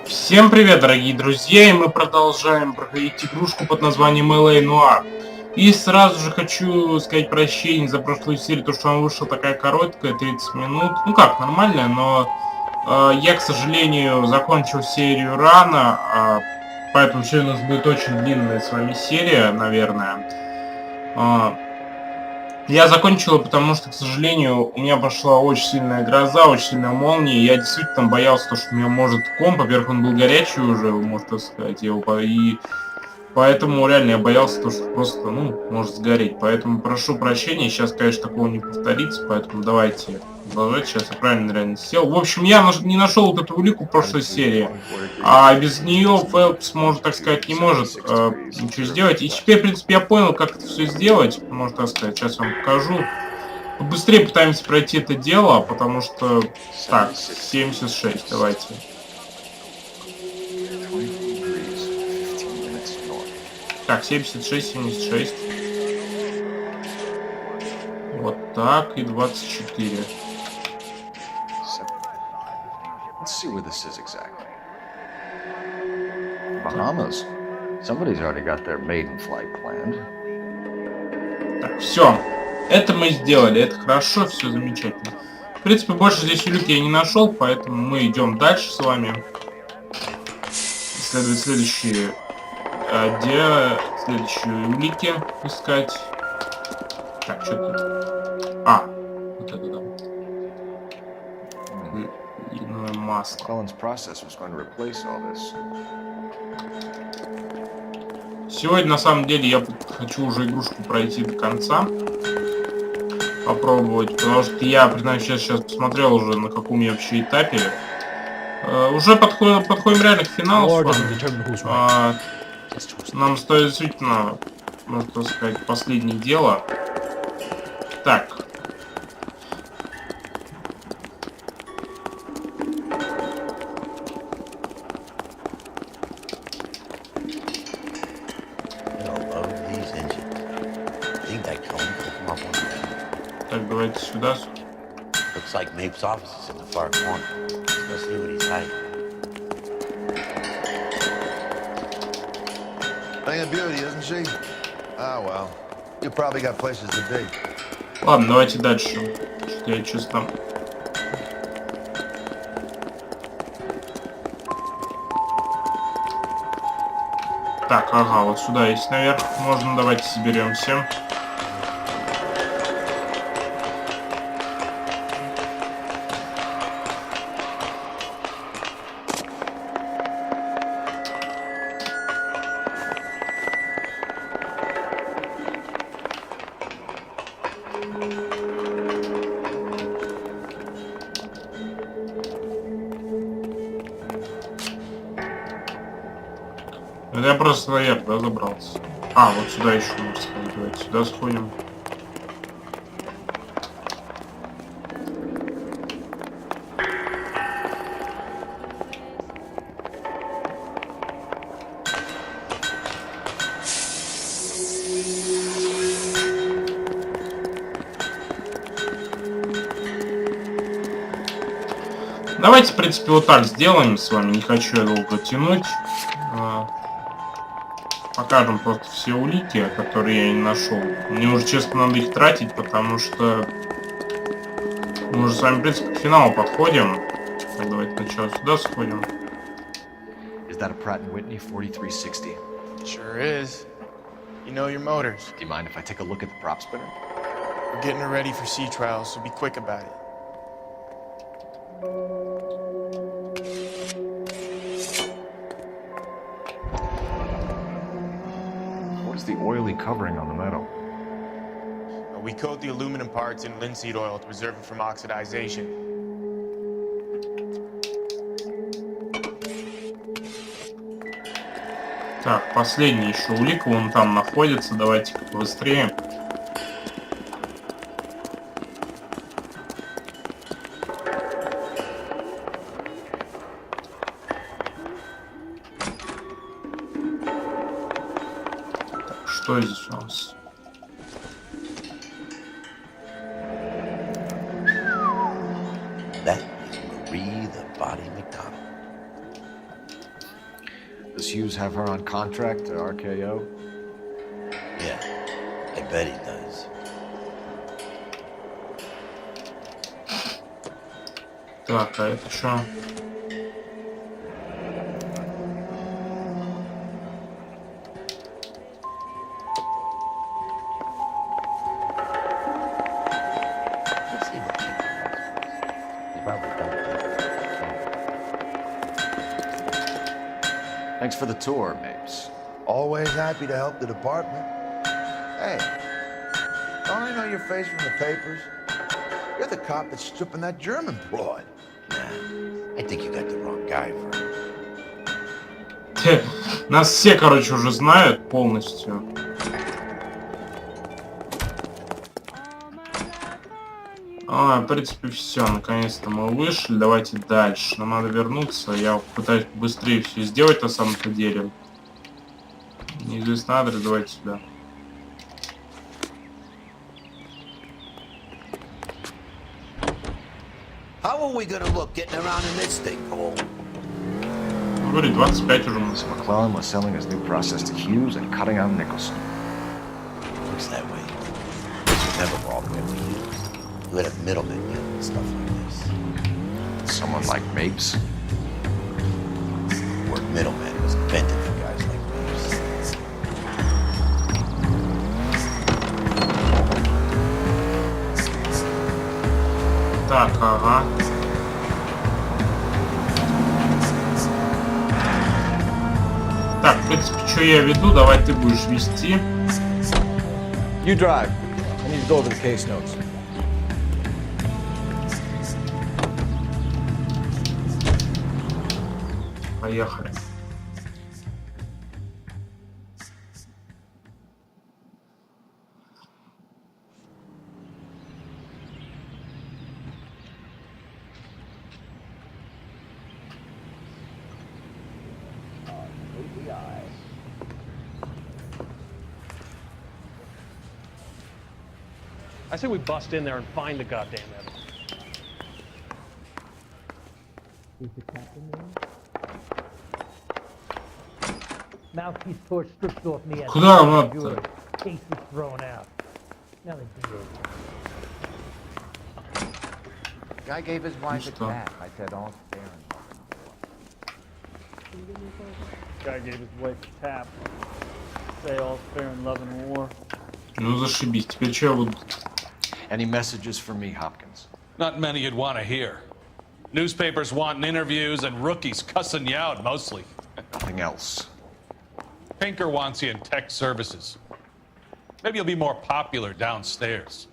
Всем привет, дорогие друзья, и мы продолжаем проходить игрушку под названием LA Noir. И сразу же хочу сказать прощение за прошлую серию, то что она вышла такая короткая, 30 минут. Ну как, нормальная, но я, к сожалению, закончил серию рано, поэтому сегодня у нас будет очень длинная с вами серия, наверное. Я закончил, потому что, к сожалению, у меня пошла очень сильная гроза, очень сильная молния. И я действительно боялся, что у меня может комп. Во-первых, он был горячий уже, можно так сказать. И поэтому реально я боялся, что просто, может сгореть. Поэтому прошу прощения. Сейчас, конечно, такого не повторится. Поэтому давайте продолжать. Сейчас я правильно реально сел. В общем, я не нашел вот эту улику в прошлой серии. А без нее Фелпс, может так сказать, не может ничего сделать. И теперь, в принципе, я понял, как это все сделать. Можно так сказать. Сейчас вам покажу. Быстрее пытаемся пройти это дело, потому что... Так, 76, давайте. Так, 76, 76. Вот так, и 24. Bahamas. Somebody's already got their maiden flight planned. Так, все. Это мы сделали, это хорошо, все замечательно. В принципе, больше здесь улик я не нашел, поэтому мы идем дальше с вами. Исследовать следующие улики искать. Так, что тут? Вот это да. Иное масло. Сегодня, на самом деле, я хочу уже игрушку пройти до конца. Попробовать, потому что я, признаюсь, сейчас посмотрел уже, на каком я вообще этапе. Уже подходим реально к финалу с вами. Нам стоит действительно, можно так сказать, последнее дело. Так. Так, давайте сюда. Looks like Mape's office is in the far corner. Let's go see what he's hiding. Thing of beauty, isn't she? Ah, well. You probably got places to be. Ладно, давайте дальше. Что я чувствую там. Так, ага, вот сюда есть наверх. Можно, давайте соберемся. Это я просто наверх, да, забрался. Вот сюда еще можно сходить. Давайте сюда сходим. Давайте, в принципе, вот так сделаем с вами. Не хочу я долго тянуть. Покажем просто все улики, которые я не нашел. Мне уже, честно, надо их тратить, потому что мы уже с вами, в принципе, к финалу подходим. Так, давайте сначала сюда сходим. Is that a Pratt & Whitney 4360? Sure is. You know your motors. Do you mind if I take a look at the prop spinner? We're getting her ready for sea trials, so be quick about it. The oily covering on the metal. We coat the aluminum parts in linseed oil to preserve it from oxidization. Так, последний еще улик, вон там находится. Давайте быстрее. Что здесь у нас? Does Hughes have her on contract to RKO? Yeah, I bet he does. Так, а это что? Let's see what Tinker knows. He's probably done it. Thanks for the tour, Mapes. Always happy to help the department. Hey, don't I know your face from the papers? You're the cop that's stripping that German broad. Nah, I think you got the wrong guy for it. Нас все, короче, уже знают полностью. В принципе, все. Наконец-то мы вышли. Давайте дальше. Нам надо вернуться. Я пытаюсь быстрее все сделать на самом-то деле. Неизвестный адрес. Давайте сюда. How are we gonna look getting around in this thing, Cole? Говорит, 25 уже. McClellan was selling his new process to Hughes and cutting out Nicholson. Looks that way. This would never fall the way we used. You had a middleman handling stuff like this. Someone like Mapes? The word middleman was invented for guys like Mapes. Так, ага. Так, в принципе, что я веду, давай ты будешь вести. You drive. I need to go over the case notes. Поехали. I say we bust in there and find the goddamn evidence. Is the captain there? Mouthpiece torch stripped off me as Куда надо? yours. Case was thrown out. Now they do it. Guy gave his wife a что? cat. I said all fair and Guy gave his wife a tap. Say all's fair in love and war. Ну зашибись. Теперь что я буду? Any messages for me, Hopkins? Not many you'd want to hear. Newspapers wanting interviews and rookies cussing you out mostly. Nothing else. Pinker wants you in tech services. Maybe you'll be more popular downstairs.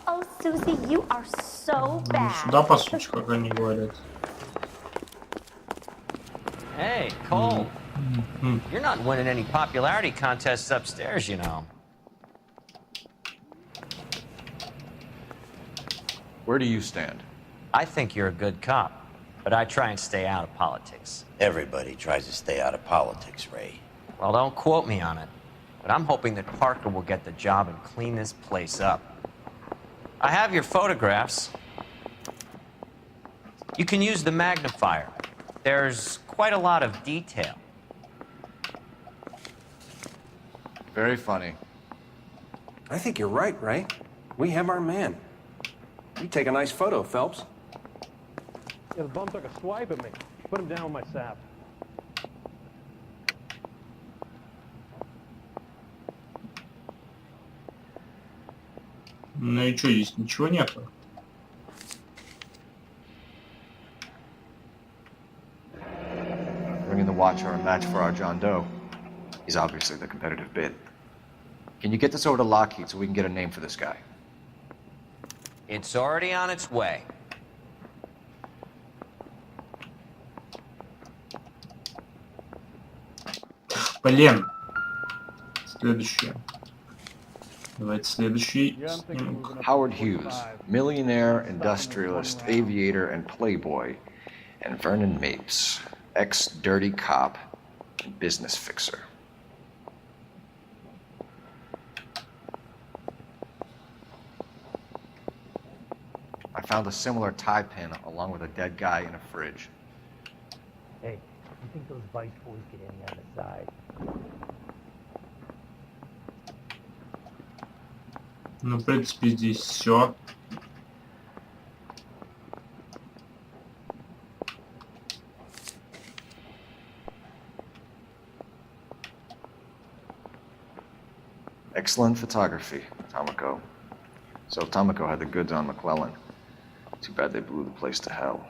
Oh, Susie, you are so bad. Сюда, по сути, как они говорят. Hey, Cole. You're not winning any popularity contests upstairs, you know. Where do you stand? I think you're a good cop, but I try and stay out of politics. Everybody tries to stay out of politics, Ray. Well, don't quote me on it, but I'm hoping that Parker will get the job and clean this place up. I have your photographs. You can use the magnifier. There's quite a lot of detail. Very funny. I think you're right, Ray. We have our man. You take a nice photo, Phelps. Yeah, the bum took a swipe at me. Put him down with my sap. Ну и что, здесь ничего нету? Bringing the Watcher a match for our John Doe. He's obviously the competitive bid. Can you get this over to Lockheed so we can get a name for this guy? It's already on its way. Блин. Следующее. Давайте следующий снимок. Howard Hughes, millionaire, industrialist, aviator, and playboy. And Vernon Mapes, ex-dirty cop and business fixer. I found a similar tie pin along with a dead guy in a fridge. Hey, you think those Vice boys get any on the side? Ну, в принципе, здесь все. Excellent photography, Tomoko. So Tomoko had the goods on McClellan. Too bad they blew the place to hell.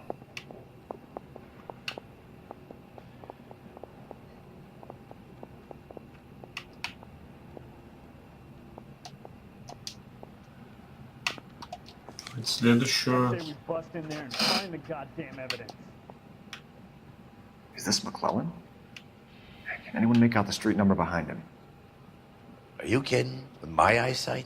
Следующую. Say we bust in there and find the goddamn evidence. Is this McClellan? Can anyone make out the street number behind him? Are you kidding? With my eyesight?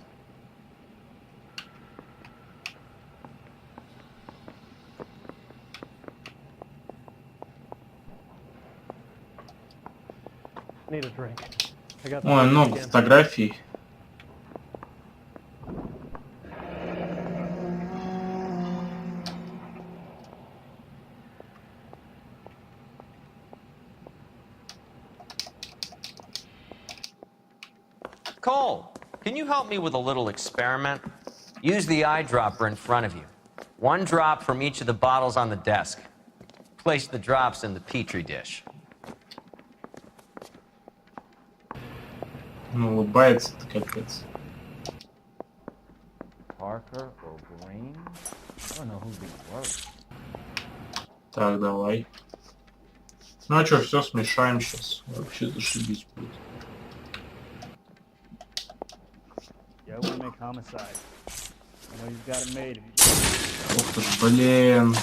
Need a drink. I got Ой, много фотографий. Cole, can you help me with a little experiment? Use the eyedropper in front of you. One drop from each of the bottles on the desk. Place the drops in the petri dish. Ну, улыбается-то капец. Parker or Green? I don't know who'd be worse. Так, давай. Ну а что, все смешаем сейчас. Вообще зашибись будет. Yeah, we make homicide. I know you've got it made. Ух ты ж, блин.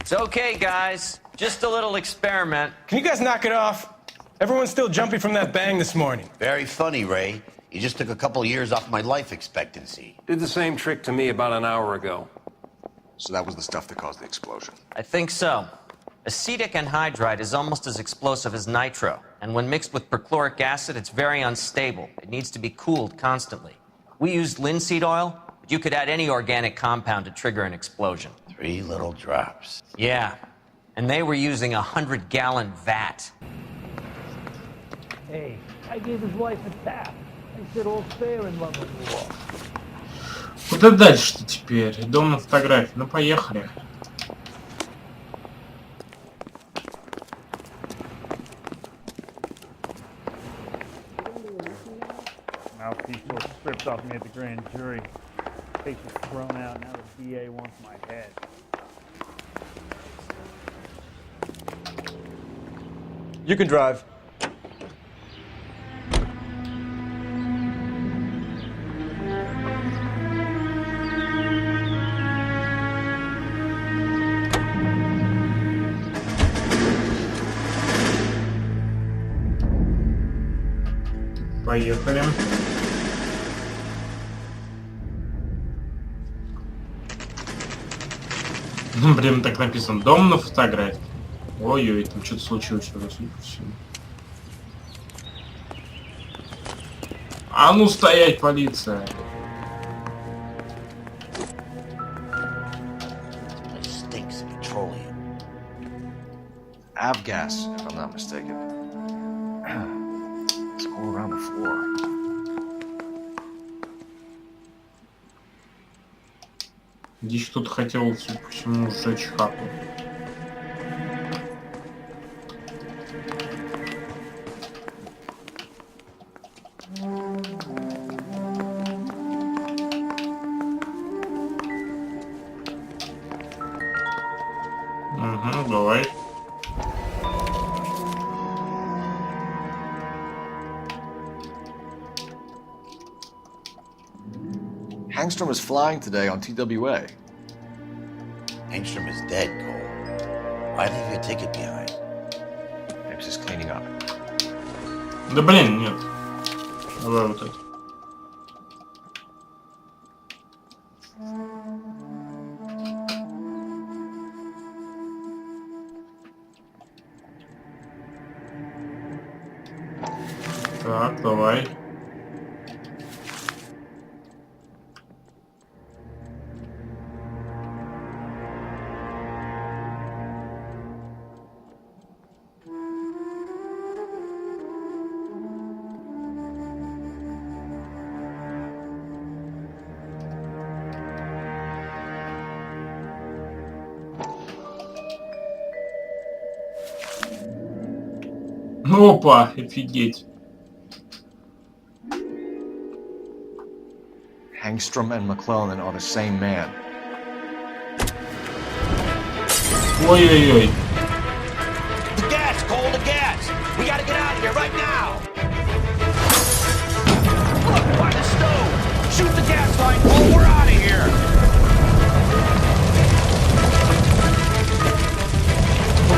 It's okay, guys. Just a little experiment. Can you guys knock it off? Everyone's still jumpy from that bang this morning. Very funny, Ray. You just took a couple years off my life expectancy. Did the same trick to me about an hour ago. So that was the stuff that caused the explosion. I think so. Acetic anhydride is almost as explosive as nitro, and when mixed with perchloric acid, it's very unstable. It needs to be cooled constantly. We used linseed oil, but you could add any organic compound to trigger an explosion. 3 little drops. Yeah, and they were using a 100-gallon vat. Hey, I gave his wife a tap. I said all fair in love with war. Куда дальше-то теперь? Дом на фотографии. Ну, поехали. Mouthpiece was stripped off me at the grand jury. Case was thrown out. Now the DA wants my head. You can drive. Поехали. Ну, блин, так написано. Дом на фотографии. Ой-ой, там что-то случилось уже, судя по всему. А ну стоять, полиция! It stinks of petroleum. Avgas, if I'm not mistaken. It's all around the floor. Здесь кто-то хотел, судя по всему, сжечь хату. Угу, давай. Hangstrom was flying today on TWA. Angstrom is dead, Cole. Why leave your ticket behind? Maybe just cleaning up. Да блин, нет. Давай вот это. Так, давай. Опа, офигеть. Hangstrom and McClellan are the same man. Ой-ой-ой. The gas, Cole, the gas. We gotta get out of here right now. Look, by the stove. Shoot the gas line, Cole. We're out of here.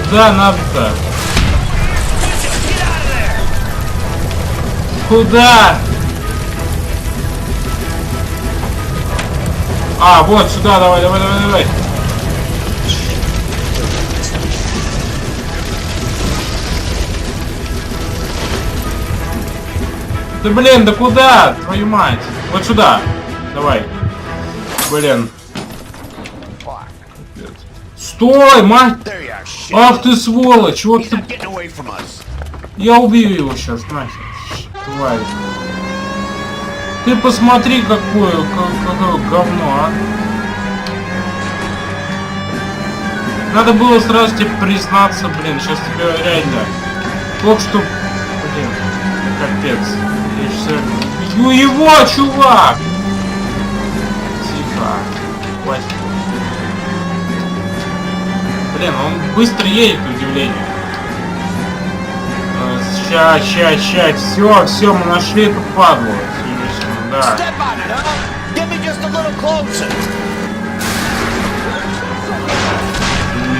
Куда надо-то? Куда? А, вот сюда, давай. Да блин, да куда? Твою мать. Вот сюда. Давай. Блин. Стой, мать! Ах ты сволочь! Вот ты... Я убью его сейчас, нахер. Тварь. Ты посмотри, какое говно, а. Надо было сразу тебе признаться, блин. Сейчас тебе реально... Только что... Блин. Капец. Я сейчас... Бью его, чувак! Тихо. Хватит. Блин, он быстро едет, на удивление. Ща. Все, мы нашли эту падлу. Да.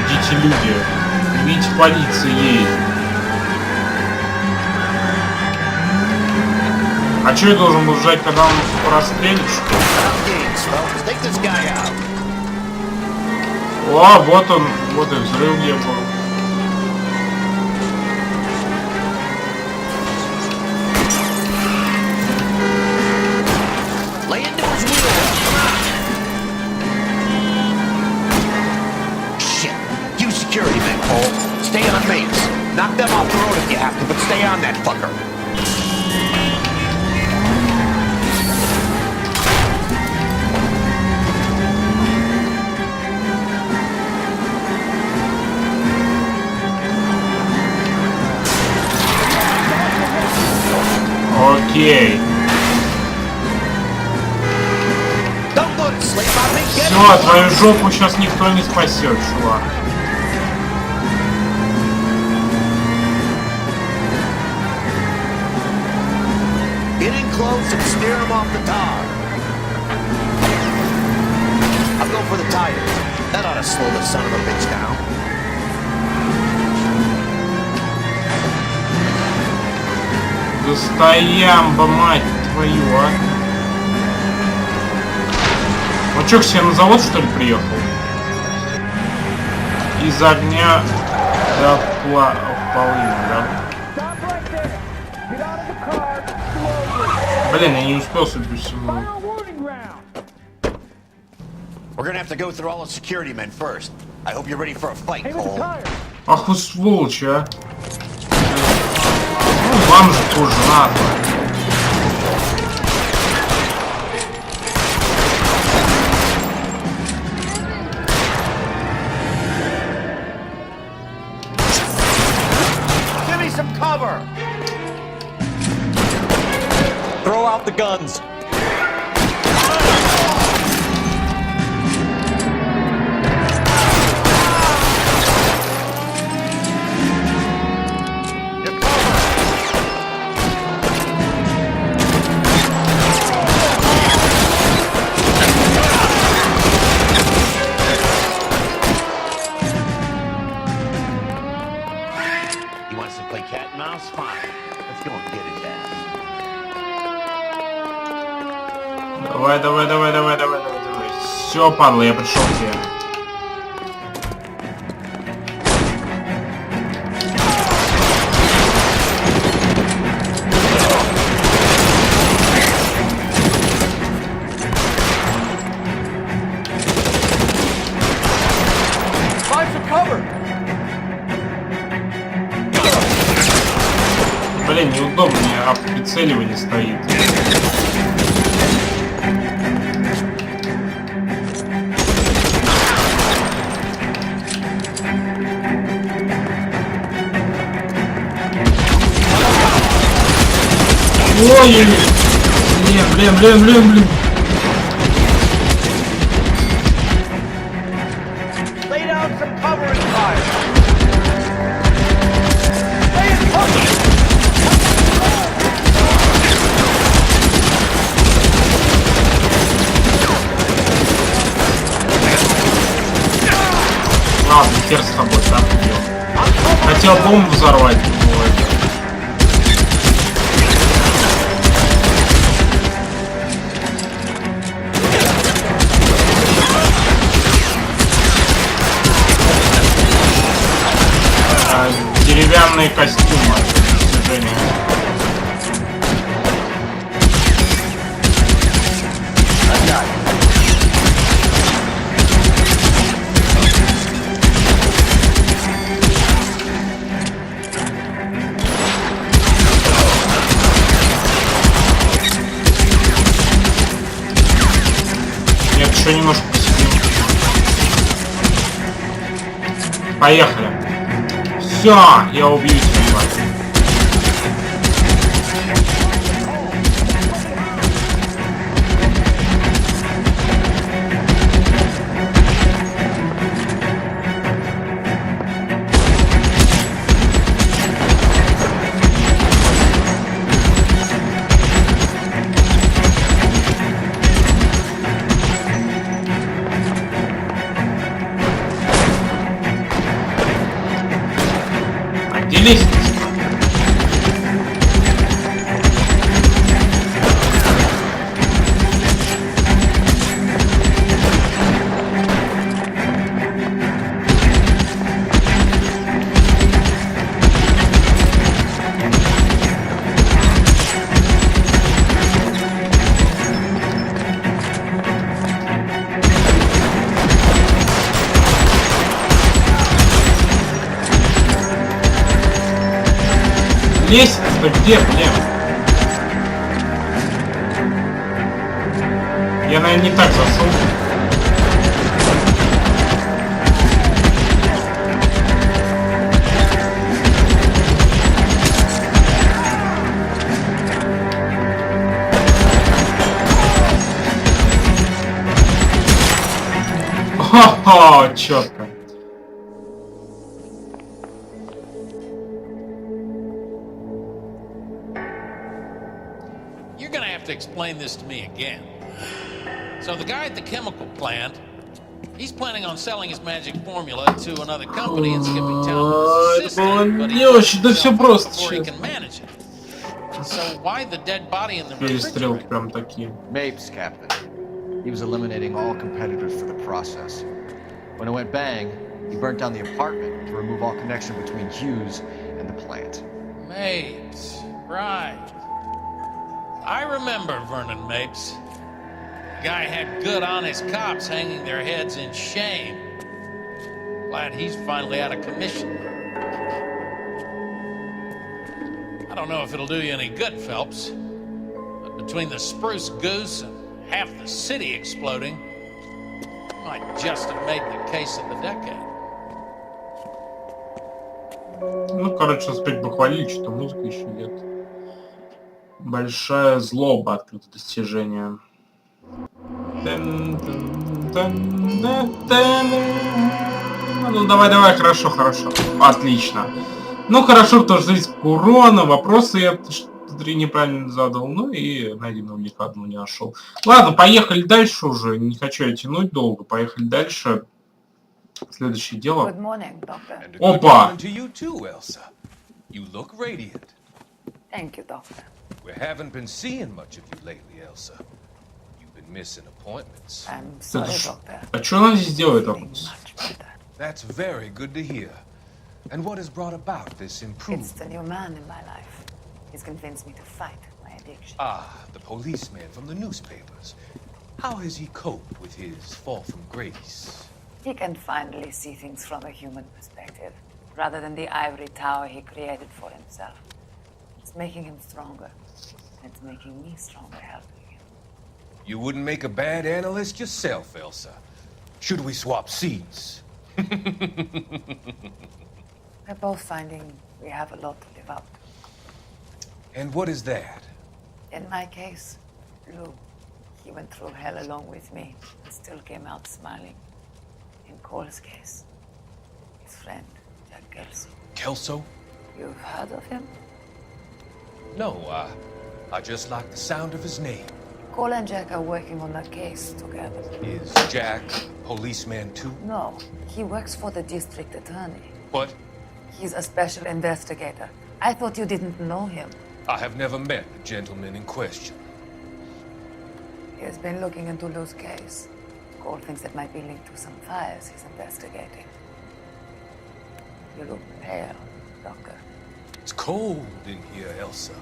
Идите, люди. Видите, полиция едет. А что я должен был ждать, когда он прострелит, что ли? О, вот он, вот и взрыв где был. Shit. You security men, Cole. Stay on mates. Knock them off the road if you have to, but stay on that fucker. Окей. Все, твою жопу сейчас никто не спасет, чувак. Get in close and steer him off the tar. I'll go for the tires. That ought to slow the son of a bitch down. Да стоямба, мать твою, а. Он что, к себе на завод, что ли, приехал? Из огня до полыни, да? Блин, я не успел, судя по всему. We're gonna have to go through all the security men first. I hope you're ready for a fight, Cole. Ах вы сволочи, а. Ну, вам же тоже надо. Give me some cover. Throw out the guns. Давай. Все, падла, я пришел к тебе. Блин, неудобно, у меня прицеливание стоит. Ой! Блин. Lay down some cover and fire. Stay in cover. Ладно, хер с тобой, так делал. Хотел бомбу взорвать. Деревянные костюмы. Достижения. Нет, еще немножко посидим. Поехали. Все, я убью тебя. Лестница. Лестница где, блин? Я, наверное, не так зашел. Хо-хо, четко. To explain this to me again. So the guy at the chemical plant, he's planning on selling his magic formula to another company and skipping town with his assistant, but he before he can manage it. So why the dead body in the refrigerator? Mapes, Captain. He was eliminating all competitors for the process. When it went bang, he burnt down the apartment to remove all connection between Hughes and the plant. Mapes, right. I remember Vernon Mapes. The guy had good, honest cops hanging their heads in shame. Glad he's finally out of commission. I don't know if it'll do you any good, Phelps, but between the spruce goose and half the city exploding, you might just have made the case of the decade. Ну, короче, успеть похвалить, что музыка еще нет. Большая злоба, открыто достижение. Ну давай, хорошо. Отлично. Ну хорошо, потому что здесь урона, вопросы я что-то неправильно задал. Ну и найденного улика одну не нашел. Ладно, поехали дальше уже. Не хочу я тянуть долго. Поехали дальше. Следующее дело. Опа! Thank you, Doctor. We haven't been seeing much of you lately, Elsa. You've been missing appointments. I'm sorry, Doctor. А что она здесь делает? That's very good to hear. And what has brought about this improvement? It's the new man in my life. He's convinced me to fight my addiction. Ah, the policeman from the newspapers. How has he coped with his fall from grace? He can finally see things from a human perspective, rather than the ivory tower he created for himself. It's making him stronger. It's making me stronger helping him. You wouldn't make a bad analyst yourself, Elsa. Should we swap seats? We're both finding we have a lot to live up to. And what is that? In my case, Lou, he went through hell along with me and still came out smiling. In Cole's case, his friend, Jack Kelso. Kelso? You've heard of him? No, I just like the sound of his name. Cole and Jack are working on a case together. Is Jack policeman too? No, he works for the district attorney. What? He's a special investigator. I thought you didn't know him. I have never met the gentleman in question. He has been looking into Lou's case. Cole thinks it might be linked to some fires he's investigating. You look pale, Doctor. It's cold in here, Elsa.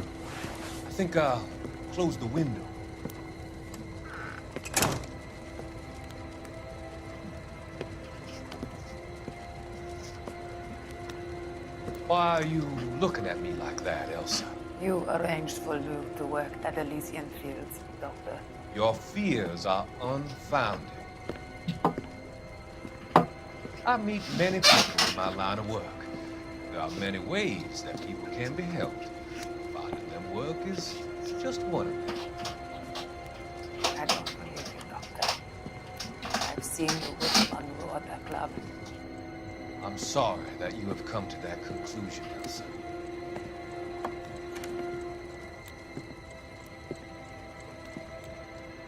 I think I'll close the window. Why are you looking at me like that, Elsa? You arranged for Lou to work at Elysian Fields, Doctor. Your fears are unfounded. I meet many people in my line of work. There are many ways that people can be helped. Finding them work is just one of them. I don't believe you, Doctor. I've seen you with Monroe at that club. I'm sorry that you have come to that conclusion, Elsa.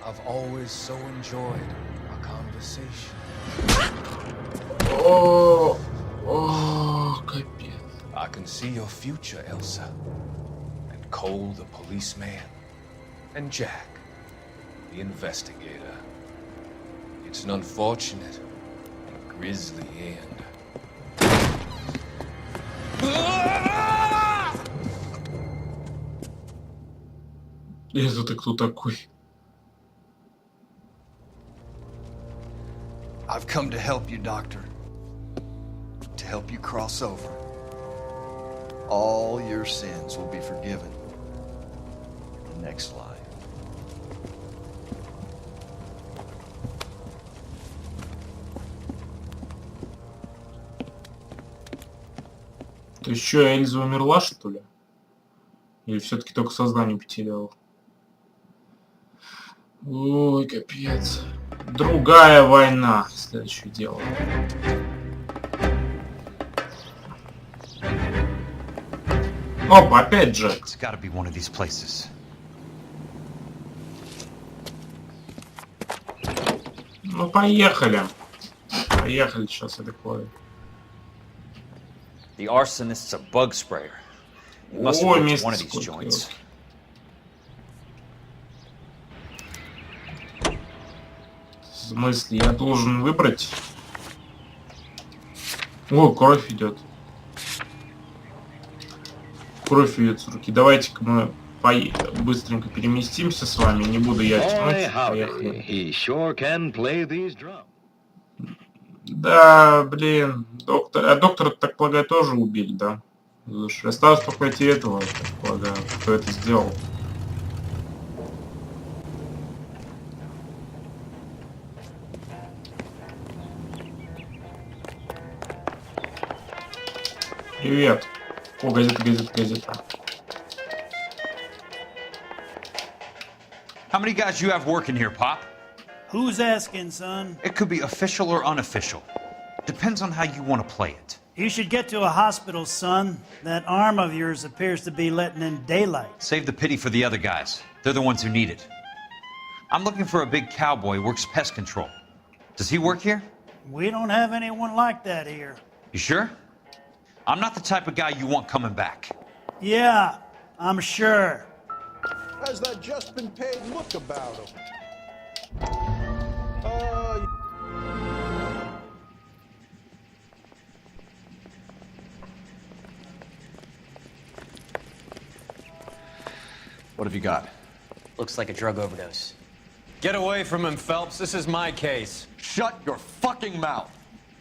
I've always so enjoyed our conversation. Oh, капец. I can see your future, Elsa. And Cole, the policeman. And Jack, the investigator. It's an unfortunate and grisly end. Это кто такой? I've come to help you, Doctor. To help you cross over. All your sins will be forgiven in the next life. То есть что, Эльза умерла, что ли? Или все-таки только сознание потеряла? Ой, капец. Другая война. Следующее дело. Опа, опять же. Ну, поехали. Поехали, сейчас я такое. The arsonist's a bug sprayer. He must have hit one of these joints. В смысле, я должен выбрать? О, кровь идет. Кровь идет с руки. Давайте-ка мы быстренько переместимся с вами. Не буду я тянуть. Поехали. Да, блин. Доктора, так полагаю, тоже убили, да? Осталось только найти этого, так полагаю, кто это сделал. Привет. О, газета. How many guys you have working here, Pop? Who's asking, son? It could be official or unofficial. Depends on how you want to play it. You should get to a hospital, son. That arm of yours appears to be letting in daylight. Save the pity for the other guys. They're the ones who need it. I'm looking for a big cowboy who works pest control. Does he work here? We don't have anyone like that here. You sure? I'm not the type of guy you want coming back. Yeah, I'm sure. Has that just been paid look about him? What have you got? Looks like a drug overdose. Get away from him, Phelps. This is my case. Shut your fucking mouth!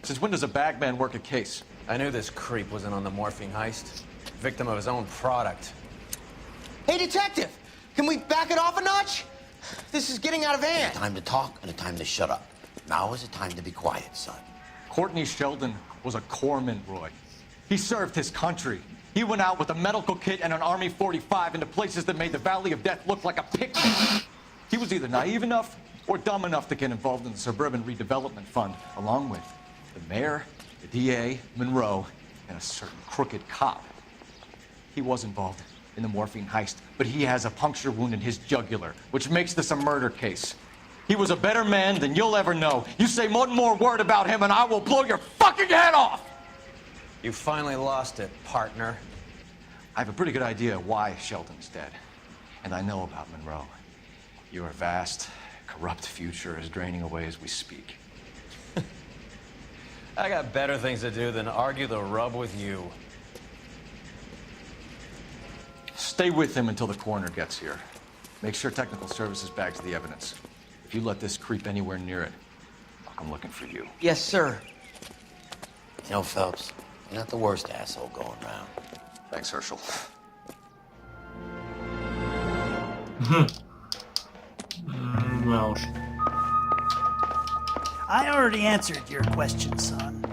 Since when does a bagman work a case? I knew this creep wasn't on the morphine heist. Victim of his own product. Hey, detective! Can we back it off a notch? This is getting out of hand. A time to talk and a time to shut up. Now is a time to be quiet, son. Courtney Sheldon was a corpsman, Roy. He served his country. He went out with a medical kit and an Army 45 into places that made the Valley of Death look like a picnic. He was either naive enough or dumb enough to get involved in the Suburban Redevelopment Fund, along with the mayor, the DA, Monroe, and a certain crooked cop. He was involved in the morphine heist, but he has a puncture wound in his jugular, which makes this a murder case. He was a better man than you'll ever know. You say one more word about him and I will blow your fucking head off! You finally lost it, partner. I have a pretty good idea why Sheldon's dead. And I know about Monroe. Your vast, corrupt future is draining away as we speak. I got better things to do than argue the rub with you. Stay with him until the coroner gets here. Make sure technical services bags the evidence. If you let this creep anywhere near it, I'll come looking for you. Yes, sir. You know, Phelps, you're not the worst asshole going around. Thanks, Herschel. Well, I already answered your question, son.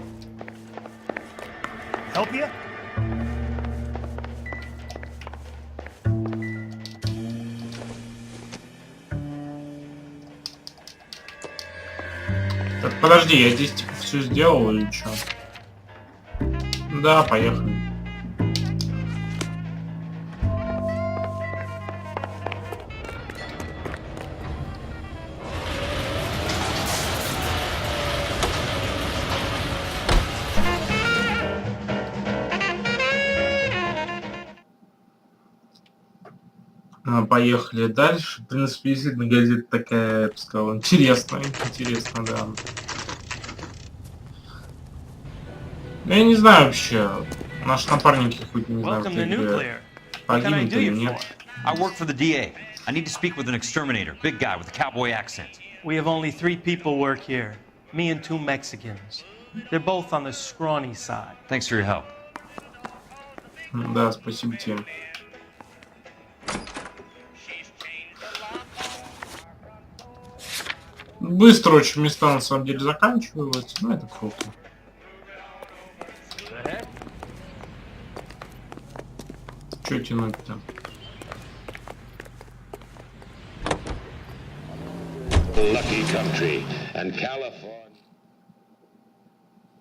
Help you? так, подожди, я здесь типа все сделал или что? Да, поехали. Поехали дальше. В принципе, действительно, газета такая, я бы сказал, интересная, да. Ну, я не знаю вообще, наши напарники хоть не знаю, погибнут или нет. I work for the DA. I need to speak with an exterminator, big guy with a cowboy accent. We have only 3 people work here. Me and 2 Mexicans. They're both on the scrawny side. Thanks for your help. Да, спасибо тебе. Быстро очень места на самом деле заканчиваются, но это круто. Чё тянуть-то?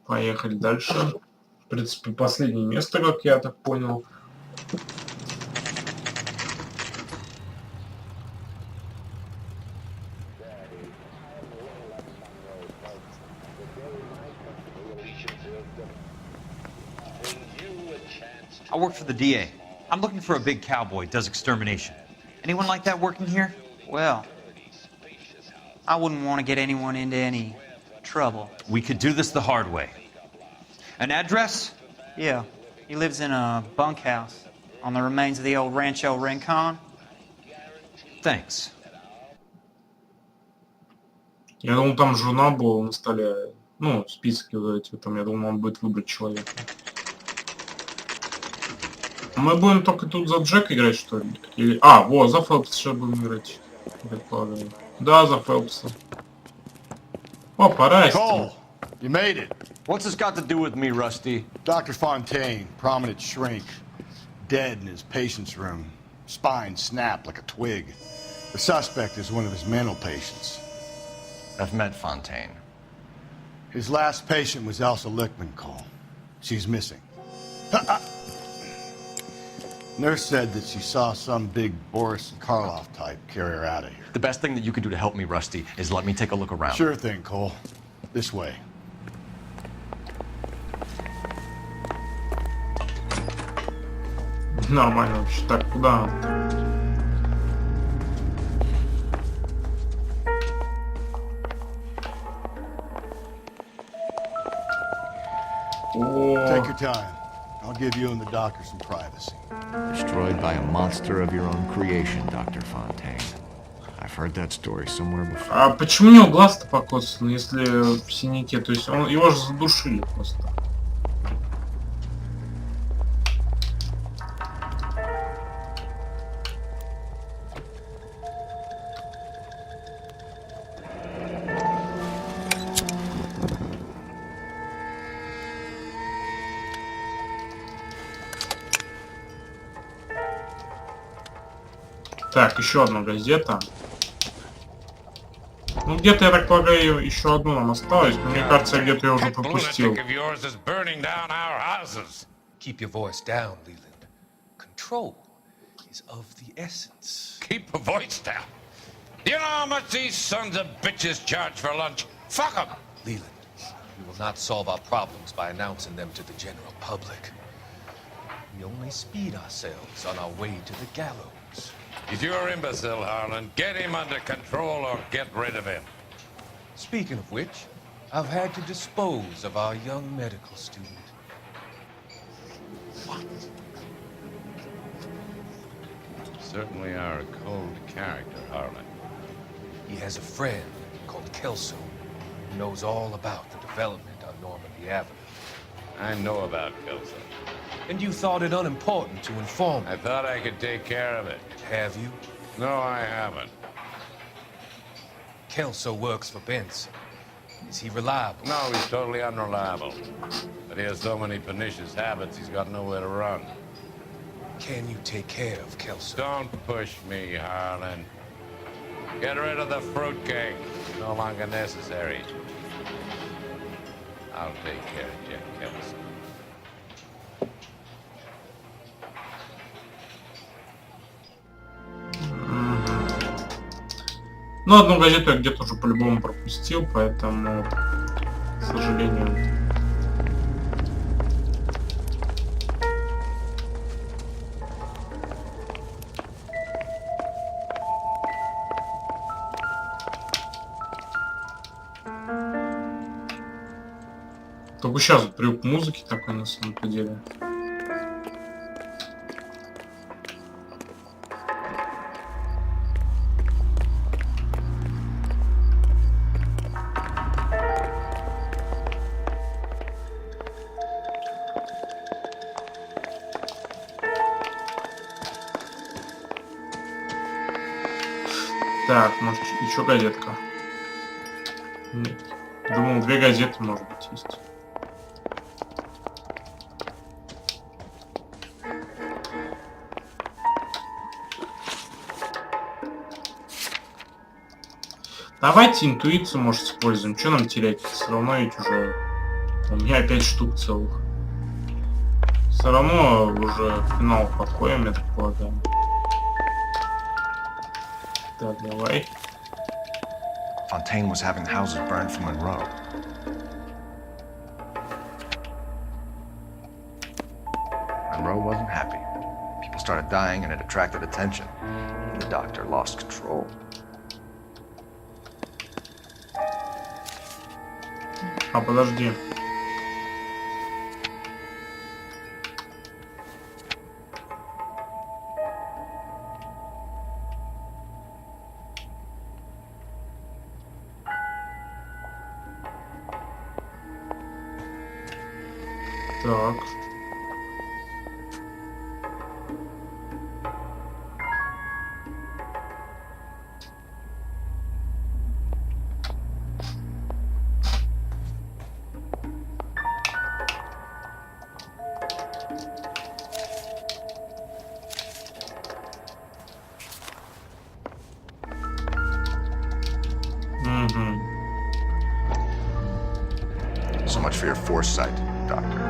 Поехали дальше. В принципе, последнее место, как я так понял. I work for the DA. I'm looking for a big cowboy who does extermination. Anyone like that working here? Well, I wouldn't want to get anyone into any trouble. We could do this the hard way. An address? Yeah. He lives in a bunkhouse on the remains of the old Rancho Rincon. Thanks. Я думал, там журнал был на столе. Ну, списки вот эти там. Я думал, он будет выбрать человека. Мы будем только тут за Джека играть, что ли? Или... А, вот, за Фелпса сейчас будем играть. Предполагаю. Да, за Фелпса. О, пора. Cole, you made it. What's this got to do with me, Rusty? Dr. Fontaine, prominent shrink, dead in his patient's room. Spine snapped like a twig. The suspect is one of his mental patients. I've met Fontaine. His last patient was Elsa Lickman, Cole. She's missing. Nurse said that she saw some big Boris Karloff type carry her out of here. The best thing that you can do to help me, Rusty, is let me take a look around. Sure thing, Cole. This way. Нормально вообще. Так, куда? Take your time. I'll give you and the doctor some privacy. Destroyed by a monster of your own creation, Dr. Fontaine. I've heard that story somewhere before. А почему у него глаз-то покоцан, если в синяке? То есть он, его же задушили просто. Так, еще одна газета. Ну, где-то, я так полагаю, еще одну нам осталось, но мне кажется, где-то я уже пропустил. Keep your voice down, Leland. Control is of the essence. Keep your voice down. Do you know how much these sons of bitches charge for lunch? Fuck them! Leland, we will not solve our problems by announcing them to the general public. We only speed ourselves on our way to the gallows. If you're imbecile, Harlan, get him under control or get rid of him. Speaking of which, I've had to dispose of our young medical student. What? Certainly are a cold character, Harlan. He has a friend called Kelso who knows all about the development on Normandy Avenue. I know about Kelso. And you thought it unimportant to inform me. I thought I could take care of it. Have you? No, I haven't. Kelso works for Benson. Is he reliable? No, he's totally unreliable. But he has so many pernicious habits, he's got nowhere to run. Can you take care of Kelso? Don't push me, Harlan. Get rid of the fruitcake. It's no longer necessary. I'll take care of Jack Kelso. Ну, одну газету я где-то уже по-любому пропустил, поэтому, к сожалению... Только сейчас вот трюк музыки такой на самом-то деле. Так, может, еще газетка? Нет. Думал, 2 газеты, может быть, есть. Давайте интуицию, может, используем. Что нам терять? Все равно ведь уже... У меня 5 штук целых. Все равно уже к финалу подходим, я так полагаю. Так, давай. Fontaine was having houses burned from Monroe. Monroe wasn't happy. People started dying and it attracted attention. And the doctor lost control. А, подожди. Так. So much for your foresight, Doctor.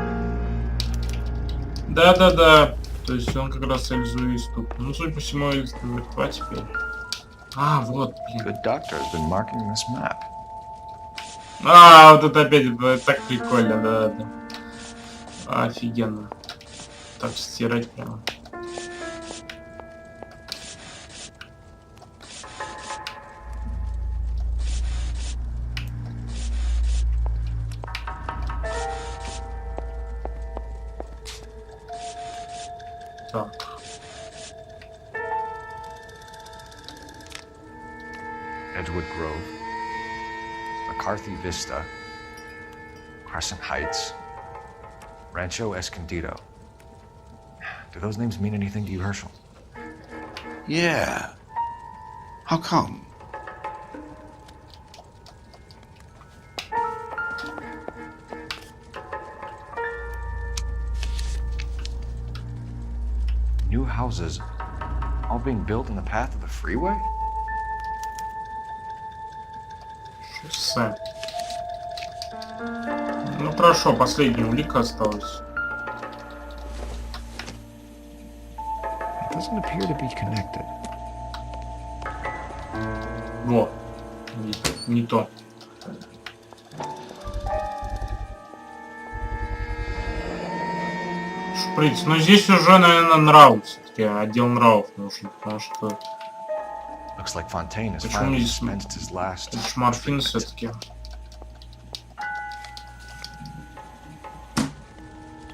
Да-да-да. То есть он как раз альзуист тут. Ну, судя по всему, мертва теперь. А, вот, блин. Good doctor has been marking this map. А, вот это опять, это так прикольно, да-да. Офигенно. Так, стирать прямо. Так. Edgewood Grove, McCarthy Vista, Crescent Heights, Rancho Escondido. Do those names mean anything to you, Herschel? Yeah. How come? New houses All being built in the path of the freeway? Шоссе. Ну хорошо, последняя улика осталась. Doesn't appear to be connected. Во. Не то. Шприц. Но здесь уже, наверное, нрав. Все-таки отдел нравов нужен, потому что... Почему здесь морфин все-таки?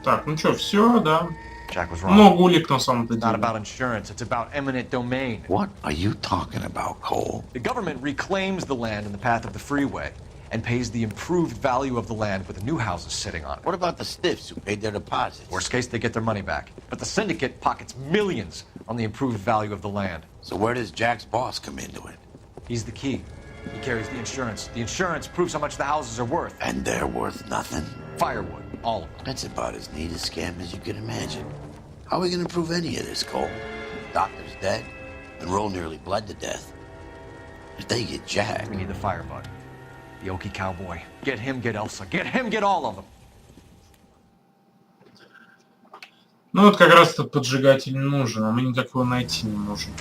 Так, ну что, все, да. Много улик на самом-то деле. Not about insurance, it's about eminent domain. What are you talking about, Cole? The government reclaims the land in the path of the freeway and pays the improved value of the land with the new houses sitting on it. What about the stiffs who paid their deposits? Worst case, they get their money back. But the syndicate pockets millions on the improved value of the land. So where does Jack's boss come into it? He's the key. He carries the insurance. The insurance proves how much the houses are worth. And they're worth nothing? Firewood, all of them. That's about as neat a scam as you can imagine. How are we gonna prove any of this, Cole? Doctor's dead, and Roll nearly bled to death. If they get Jack... We need the firebug. The Okie cowboy. Get him, get Elsa. Get him, get all of them. Ну вот как раз этот поджигатель нужен, а мы никак его найти не можем.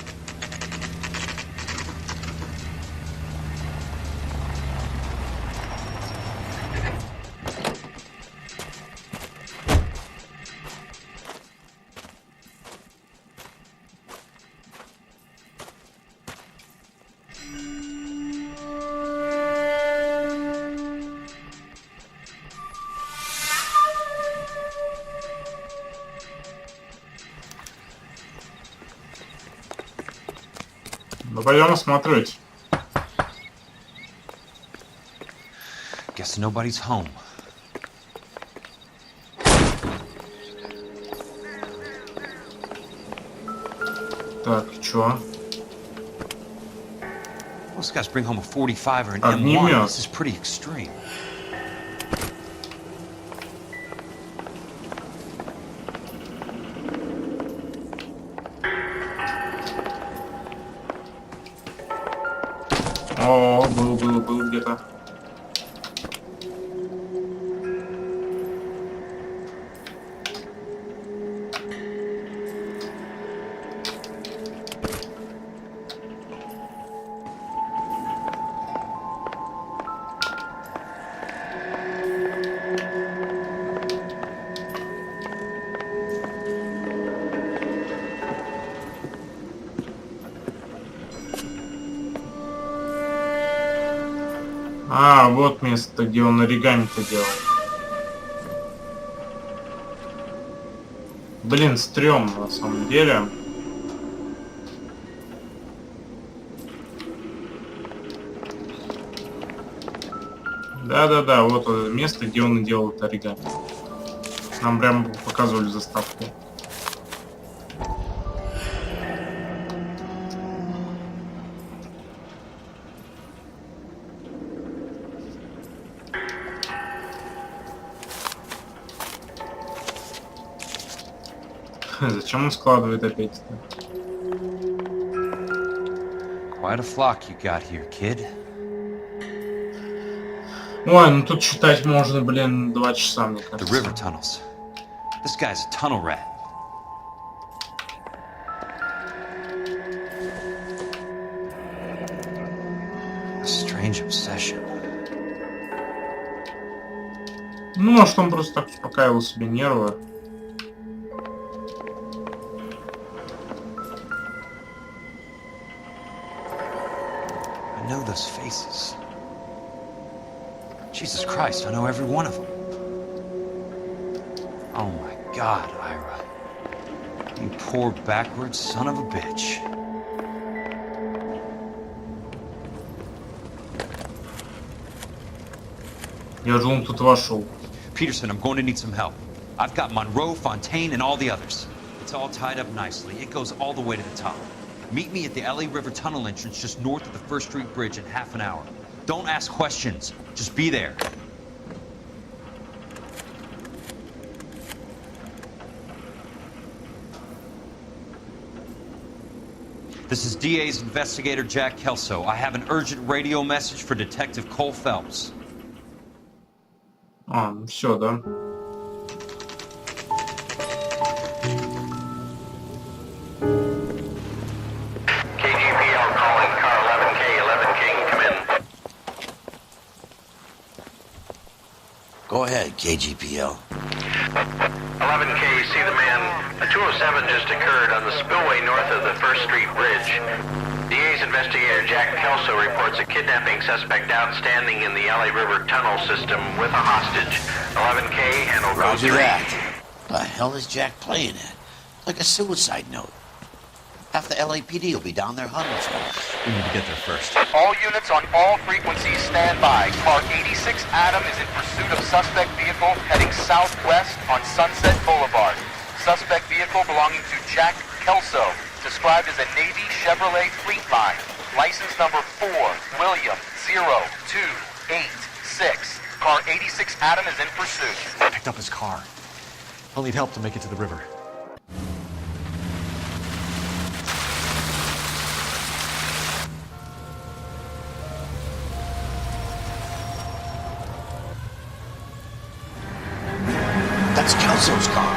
Ну пойдем осмотреть. Guess nobody's home. Так, чё? Those guys bring home a 45 or an M1. This is pretty extreme. О, был где-то. А, вот место, где он оригами-то делал. Блин, стрёмно на самом деле. Да-да-да, вот место, где он и делал это оригами. Нам прям показывали заставку. Зачем он складывает опять-то? Quite a flock you got here, kid. Ой, ну тут читать можно, блин, 2 часа, мне кажется. The river tunnels. This guy's a tunnel rat. A strange obsession. Ну, может, он просто так успокаивал себе нервы. I know those faces. Jesus Christ, I know every one of them. Oh my God, Ira. You poor backwards son of a bitch. Я же он тут вошел. Peterson, I'm going to need some help. I've got Monroe, Fontaine, and all the others. It's all tied up nicely. It goes all the way to the top. Meet me at the LA River Tunnel entrance just north of the First Street Bridge in half an hour. Don't ask questions. Just be there. This is DA's investigator Jack Kelso. I have an urgent radio message for Detective Coul Felps. Все, да. KGPL calling car 11K, 11K, come in. Go ahead, KGPL. 11K, see the man. A 207 just occurred on the spillway north of the 1st Street Bridge. DA's investigator Jack Kelso reports a kidnapping suspect outstanding in the LA River tunnel system with a hostage. 11K, handle code 3. Roger that. The hell is Jack playing at? Like a suicide note. Half the LAPD will be down there hunting for us. We need to get there first. All units on all frequencies stand by. Car 86 Adam is in pursuit of suspect vehicle heading southwest on Sunset Boulevard. Suspect vehicle belonging to Jack Kelso, described as a Navy Chevrolet Fleetline. License number 4, William 0286. Car 86 Adam is in pursuit. I picked up his car. I'll need help to make it to the river. That's Kelso's car.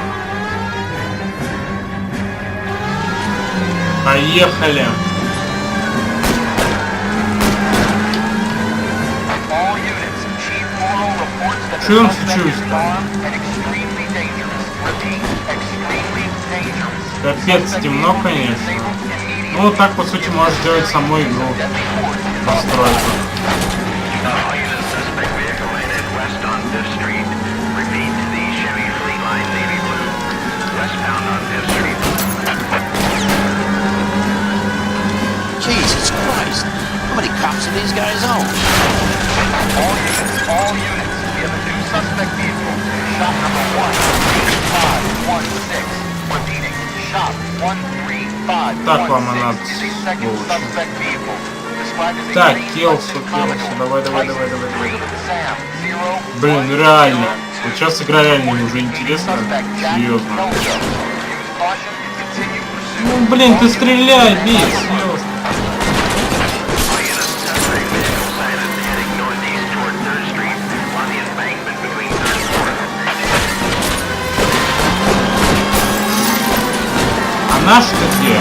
Поехали. All units, Chief Morrow reports that the Что там suspect случилось? is armed and extremely dangerous. Repeat, extremely dangerous. Капец, темно, конечно. Ну, вот так, по сути, можешь сделать саму игру. Постройку. All units, suspect vehicle headed west on 5th Street. Repeat, the Chevy Fleetline Navy Blue. Westbound on 5th Street. Jesus Christ. How many cops do these guys own? All units, we have a new suspect vehicle. Shop number 13516. Repeating, shop 13516 Так, ладно, надо. is a second suspect vehicle. Described as a Так, green Келсу, Lexus Comical. давай. License 3 Sam 0. Блин, ну реально. Вот сейчас игра реально уже интересна. Серьезно. Ну, блин, ты стреляй, бей, серьезно. А наш-то где?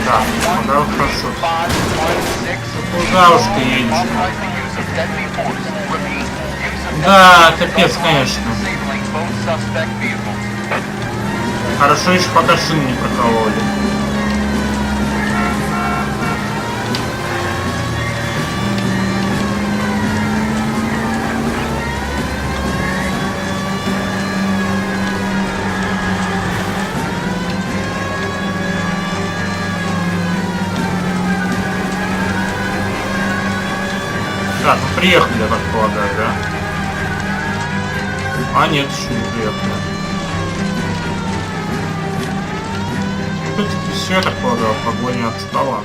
Да, куда хорошо. Куда уж ты едешь? Да, капец, конечно. Хорошо еще пока шины не прокололи. Так, ну приехали, я так полагаю, да? А нет, еще не приехали. Все, я так полагаю, погоня отстала.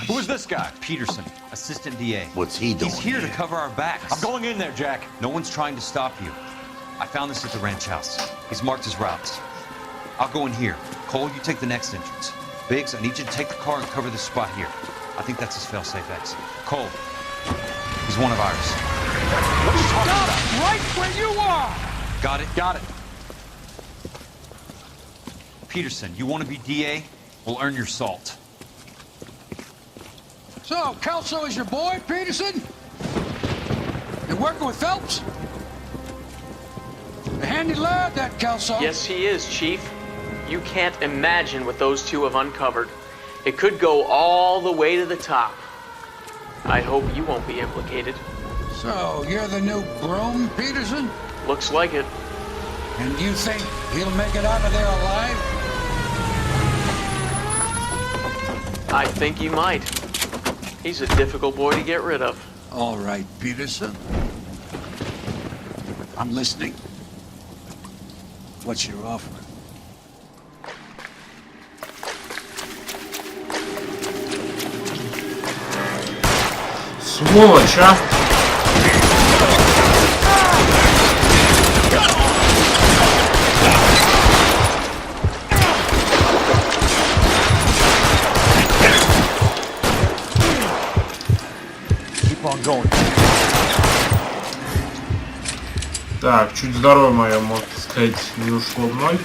Who is this guy? Peterson, assistant DA. What's he doing? He's here to cover our backs. I'm going in there, Jack. No one's trying to stop you. I found this at the ranch house. He's marked his routes. I'll go in here. Cole, you take the next entrance. Biggs, I need you to take the car and cover this spot here. I think that's his fail-safe exit. Cole, he's one of ours. What are you talking about? Right where you are! Got it? Got it. Peterson, you want to be DA? We'll earn your salt. So, Kelso is your boy, Peterson? You working with Phelps? A handy lad, that Kelso. Yes, he is, Chief. You can't imagine what those two have uncovered. It could go all the way to the top. I hope you won't be implicated. So, you're the new broom, Peterson? Looks like it. And you think he'll make it out of there alive? I think he might. He's a difficult boy to get rid of. All right, Peterson. I'm listening. What's your offer? Сволочь, а! Так, чуть здоровье мое, можно сказать, не ушло в ноль.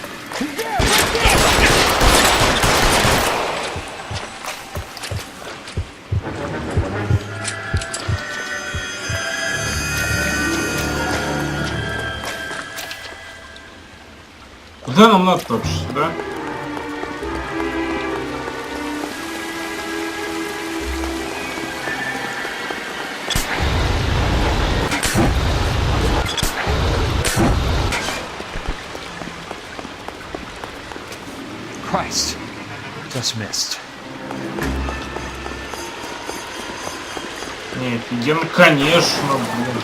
Куда нам надо только сюда? Christ, just missed. Не, офигенно, конечно, блин.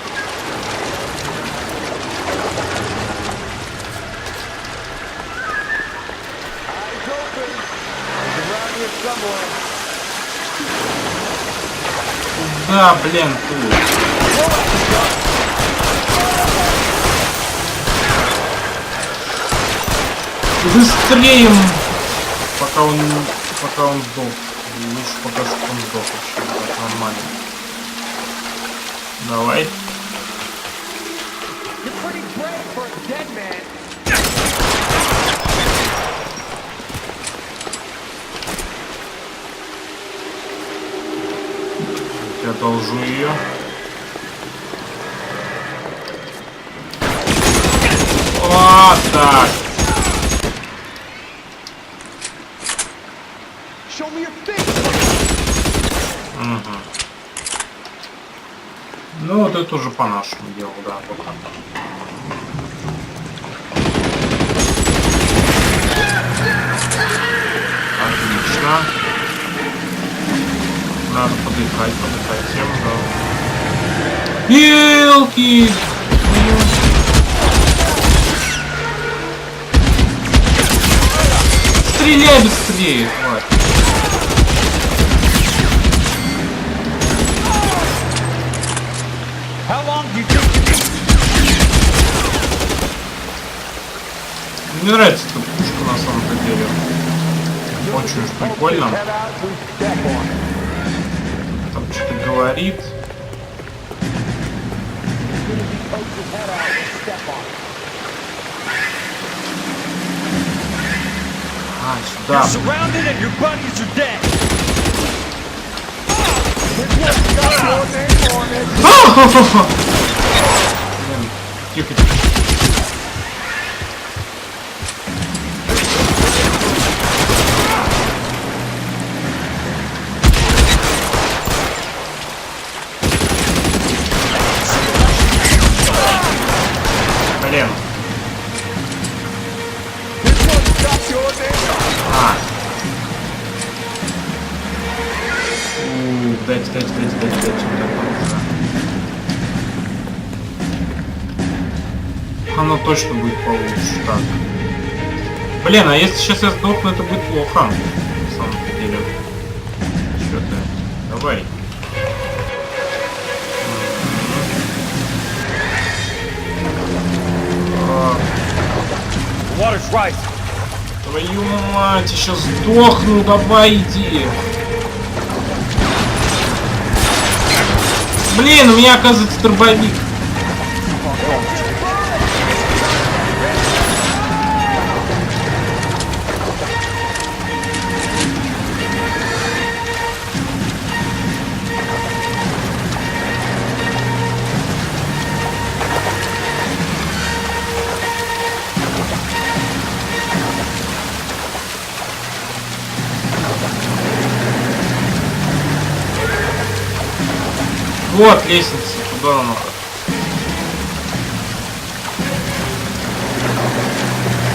Да, блин, ты. Быстрее, пока он сдох. Лучше пока что он сдох вообще, так нормально. Давай. Я одолжу ее. Вот так. Угу. Ну вот это уже по нашему делу, да, пока. Отлично. Надо подыхать всем, да. Елки! Стреляй быстрее, тварь! Мне нравится эта пушка на самом-то деле. Очень уж прикольно. Там что-то говорит. А, сюда. Блин, тихо, тихо. Блин. А. Дайте. Оно точно будет получше. Так. Блин, а если сейчас я сдохну, это будет плохо. На самом деле. Чё ты? Давай. Твою мать, я сейчас сдохну, давай иди. Блин, у меня оказывается дробовик. Вот лестница, туда нам надо.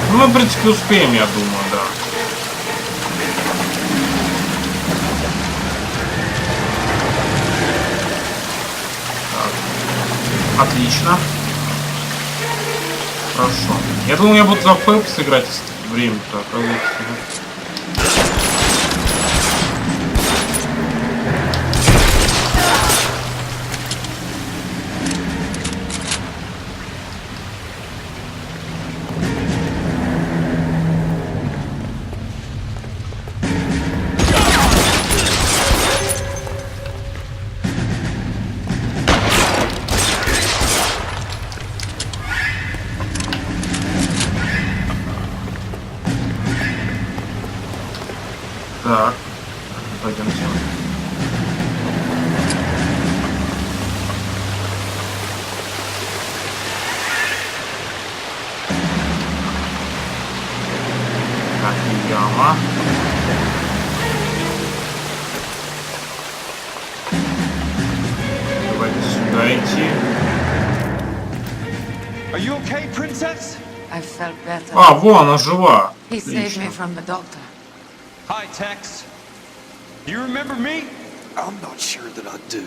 Ну, мы, в принципе, успеем, я думаю, да. Так. Отлично. Хорошо. Я думал, я буду за Фелпс играть время-то, оказывается. пройти. Are you okay, princess? I felt better. А, во, она жива. He saved me Отлично. from the doctor. Hi, Tex. Do you remember me? I'm not sure that I do.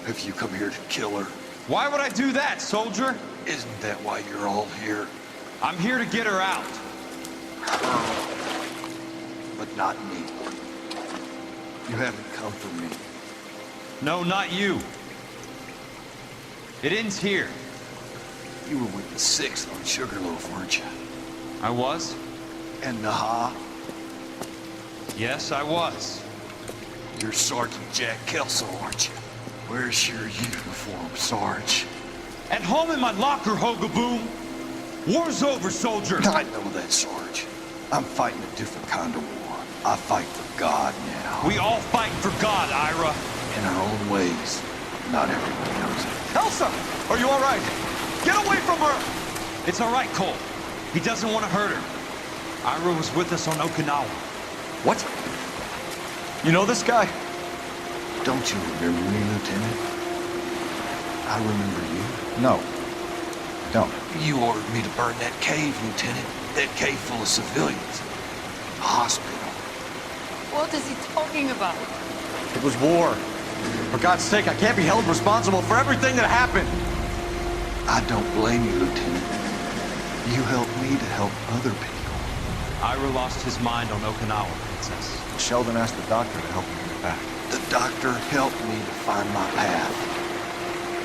Have you come here to kill her? Why would I do that, soldier? Isn't that why you're all here? I'm here to get her out. But not me. You haven't come for me. No, not you. It ends here. You were with the 6th on Sugarloaf, weren't you? I was? And Naha? Yes, I was. You're Sergeant Jack Kelso, aren't you? Where's your uniform, Sarge? At home in my locker, Hogaboom. War's over, soldier. I know that, Sarge. I'm fighting a different kind of war. I fight for God now. We all fight for God, Ira. In our own ways. Not everyone knows it. Elsa! Are you all right? Get away from her! It's all right, Cole. He doesn't want to hurt her. Ira was with us on Okinawa. What? You know this guy? Don't you remember me, Lieutenant? I remember you. No. Don't. You ordered me to burn that cave, Lieutenant. That cave full of civilians. A hospital. What is he talking about? It was war. For God's sake, I can't be held responsible for everything that happened. I don't blame you, Lieutenant. You helped me to help other people. Ira lost his mind on Okinawa, Princess. Sheldon asked the doctor to help him get back. The doctor helped me to find my path.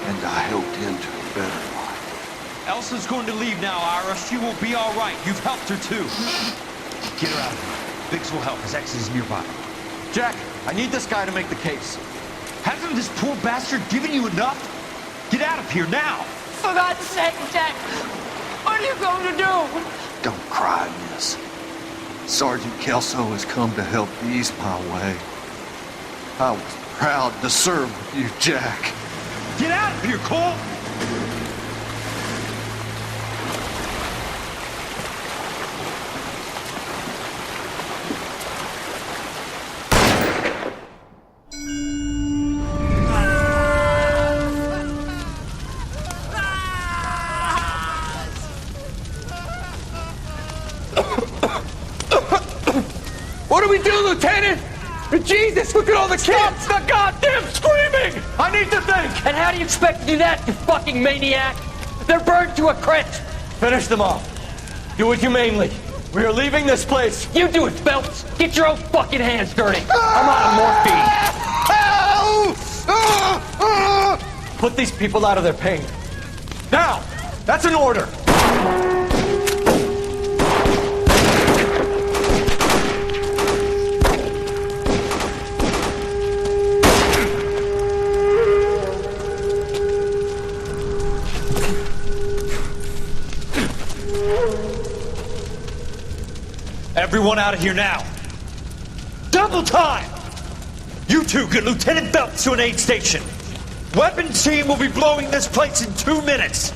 And I helped him to a better life. Elsa's going to leave now, Ira. She will be all right. You've helped her, too. Get her out of here. Biggs will help. His ex is nearby. Jack, I need this guy to make the case. Hasn't this poor bastard given you enough? Get out of here now! For God's sake, Jack! What are you going to do? Don't cry, miss. Sergeant Kelso has come to help ease my way. I was proud to serve with you, Jack. Get out of here, Cole! What do we do, Lieutenant? Jesus, look at all the kids! Stop the goddamn screaming! I need to think! And how do you expect to do that, you fucking maniac? They're burned to a crisp! Finish them off. Do it humanely. We are leaving this place. You do it, Phelps! Get your own fucking hands dirty! I'm out of morphine! Put these people out of their pain. Now! That's an order! Everyone out of here now! Double time! You two get Lieutenant Phelps to an aid station. Weapons team will be blowing this place in 2 minutes.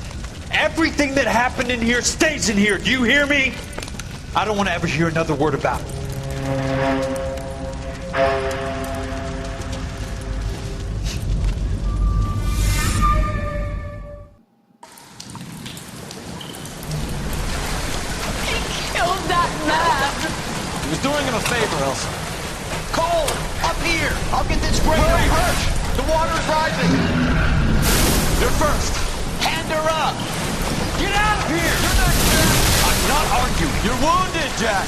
Everything that happened in here stays in here. Do you hear me? I don't want to ever hear another word about it. Killed that man! He was doing him a favor, Elsa. Cole, up here! I'll get this grader. Hurry! Hurt! The water's rising! You're first! Hand her up! Get out of here! You're not here! I'm not arguing. You're wounded, Jack!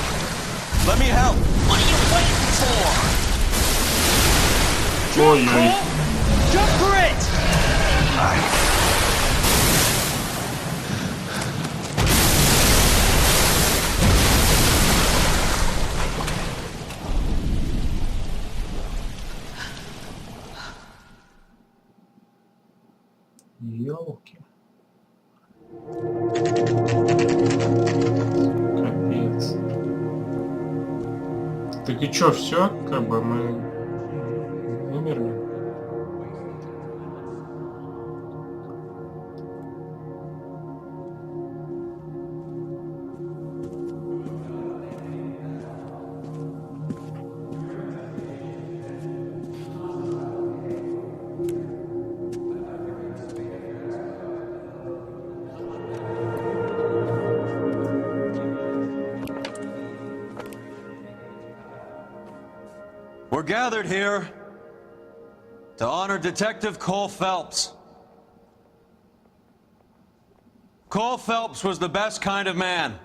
Let me help. What are you waiting for? Jump, Cole! Jump for it! Ёлки. Капец. Так и чё, все? Как бы мы умерли. gathered here to honor Detective Coul Felps. Coul Felps was the best kind of man.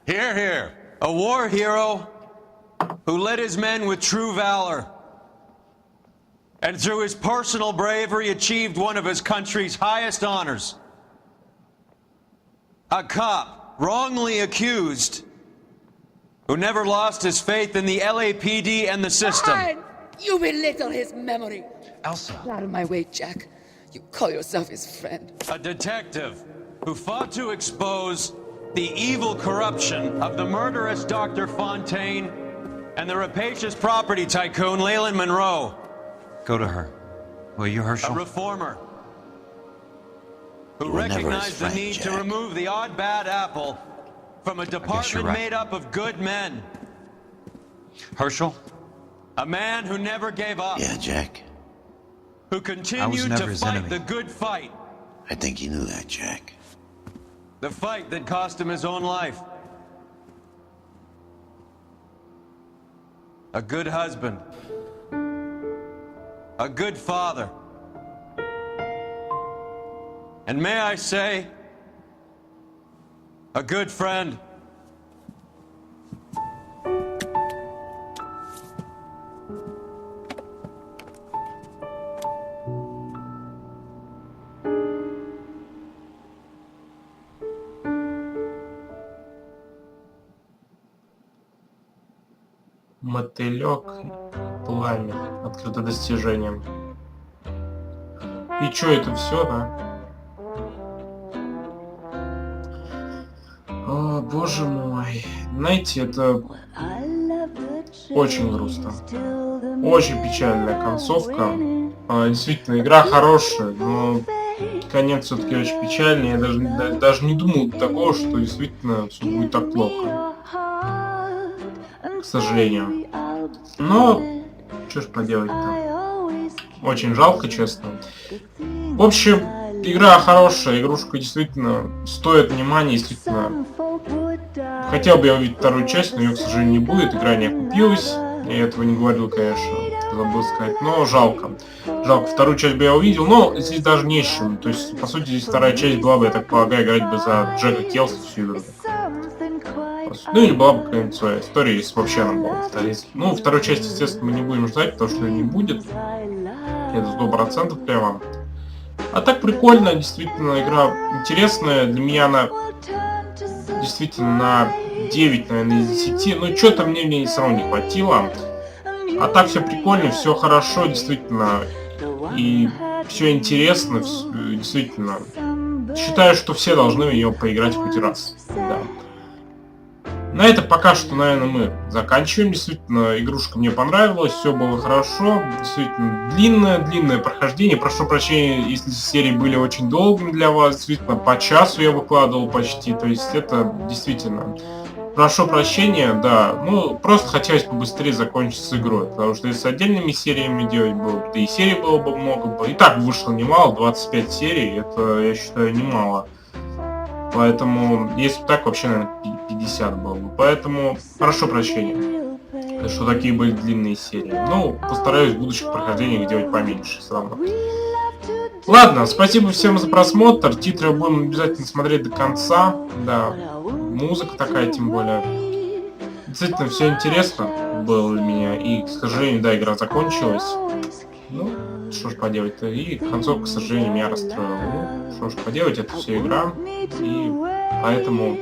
Hear, hear. A war hero who led his men with true valor. And through his personal bravery achieved one of his country's highest honors. A cop, wrongly accused, who never lost his faith in the LAPD and the system. Fine. You belittle his memory. Elsa. Get out of my way, Jack. You call yourself his friend. A detective who fought to expose the evil corruption of the murderous Dr. Fontaine and the rapacious property tycoon Leland Monroe. Go to her. Will you, Herschel? A reformer who You were never his recognized the friend, need to Jack. remove the odd bad apple from a department right. made up of good men. Herschel? A man who never gave up. Yeah, Jack. Who continued never to his fight enemy. the good fight. I think you knew that, Jack. The fight that cost him his own life. A good husband. A good father. And may I say, a good friend. Мотылек, пламя, открыто достижением. И чё, это все, да? О, боже мой. Знаете, это очень грустно. Очень печальная концовка. Действительно, игра хорошая, но конец все-таки очень печальный. Я даже не думал такого, что действительно все будет так плохо. К сожалению. Но, что ж поделать-то. Очень жалко, честно. В общем, игра хорошая, игрушка действительно стоит внимания, действительно. Хотел бы я увидеть вторую часть, но ее, к сожалению, не будет. Игра не окупилась. Я этого не говорил, конечно, забыл сказать. Но жалко. Жалко, вторую часть бы я увидел, но здесь даже не с чем. То есть, по сути, здесь вторая часть была бы, я так полагаю, играть бы за Джека Келса всю игру. Ну или была бы какая-нибудь своя история, если вообще она была повториться. Ну, второй части, естественно, мы не будем ждать, потому что ее не будет. Это 100% прямо. А так прикольно, действительно, игра интересная. Для меня она действительно на 9, наверное, из 10. Но что-то мне в ней все равно не хватило. А так все прикольно, все хорошо, действительно. И все интересно, действительно. Считаю, что все должны в нее поиграть хоть раз. Да. На это пока что, наверное, мы заканчиваем. Действительно, игрушка мне понравилась, все было хорошо. Действительно, длинное прохождение. Прошу прощения, если серии были очень долгими для вас. Действительно, по часу я выкладывал почти. То есть это действительно... Прошу прощения, да. Ну, просто хотелось побыстрее закончить с игрой. Потому что если с отдельными сериями делать было бы, да и серий было бы много. И так вышло немало, 25 серий. Это, я считаю, немало. Поэтому, если бы так, вообще, наверное, 50 было бы. Поэтому, прошу прощения, что такие были длинные серии. Ну, постараюсь в будущих прохождениях делать поменьше, все равно. Ладно, спасибо всем за просмотр. Титры будем обязательно смотреть до конца. Да, музыка такая, тем более. Действительно, все интересно было для меня. И, к сожалению, да, игра закончилась. Ну, что ж поделать-то. И концовка, к сожалению, меня расстроила. Ну, что ж поделать, это все игра. И поэтому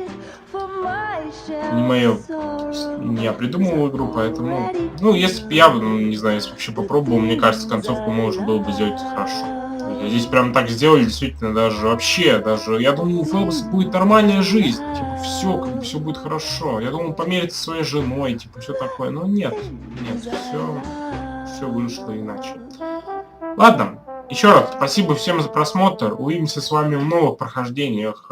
не я придумывал игру, поэтому... Ну, если бы я, не знаю, если вообще попробовал, мне кажется, концовку можно было бы сделать хорошо. Здесь прям так сделали, действительно, даже, я думал, у Фелпса будет нормальная жизнь, типа, все, как бы, все будет хорошо. Я думал, помериться со своей женой, типа, все такое, но нет, все вышло иначе. Ладно, еще раз, спасибо всем за просмотр, увидимся с вами в новых прохождениях,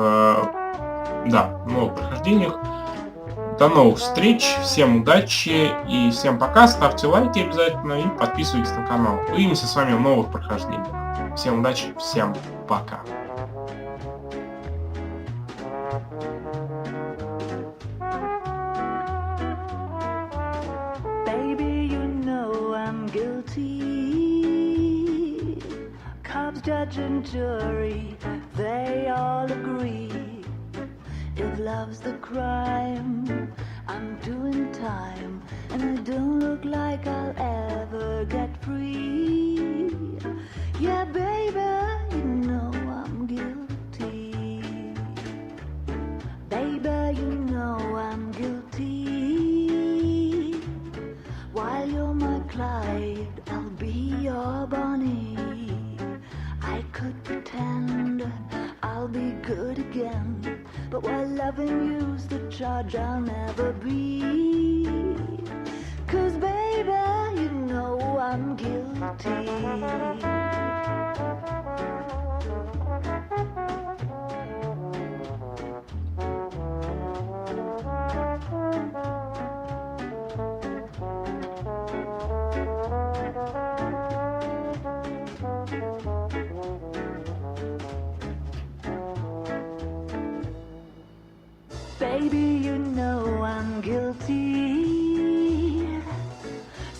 До новых встреч, всем удачи и всем пока, ставьте лайки обязательно и подписывайтесь на канал. Увидимся с вами в новых прохождениях. Всем удачи, всем пока. Baby, you know I'm cops, judge, and jury, they all agree. If love's the crime, I'm doing time, and I don't look like I'll ever get free. Yeah, baby, you know I'm guilty. Baby, you know I'm guilty. While you're my Clyde, I'll be your Bonnie. I could pretend I'll be good again, but while loving you's the charge I'll never be. 'Cause baby, you know I'm guilty. Baby, you know I'm guilty.